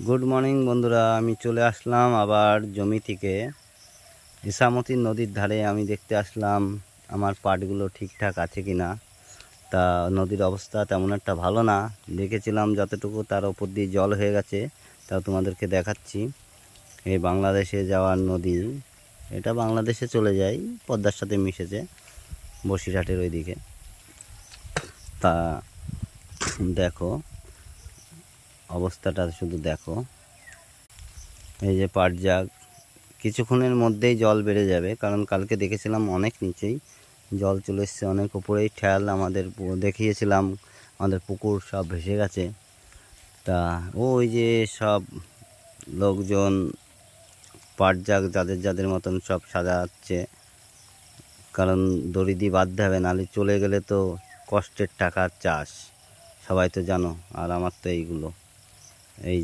Good morning বন্ধুরা, আমি চলে আসলাম আবার জমি থেকে। ইসামতি নদীর ধারে আমি দেখতে আসলাম আমার পাটগুলো ঠিকঠাক আছে কি না। তা নদীর অবস্থা তেমন একটা ভালো না, দেখেছিলাম যতটুকু তার ওপর দিয়ে জল হয়ে গেছে। তা তোমাদেরকে দেখাচ্ছি। এই বাংলাদেশে যাওয়ার নদী, এটা বাংলাদেশে চলে যায়, পদ্মার সাথে মিশেছে বসিরহাটের ওইদিকে। তা দেখো অবস্থাটা, শুধু দেখো। এই যে পাট জাগ, কিছুক্ষণের মধ্যেই জল বেড়ে যাবে, কারণ কালকে দেখেছিলাম অনেক নিচেই জল চলে এসছে, অনেক উপরেই ঠেল আমাদের দেখিয়েছিলাম, আমাদের পুকুর সব ভেসে গেছে। তা ওই যে সব লোকজন পাট জাগ যাদের যাদের মতন সব সাজাচ্ছে, কারণ দড়ি দিয়ে বাঁধতে হবে, নাহলে চলে গেলে তো কষ্টের টাকার চাষ, সবাই তো জানো। আর আমার তো এইগুলো, এই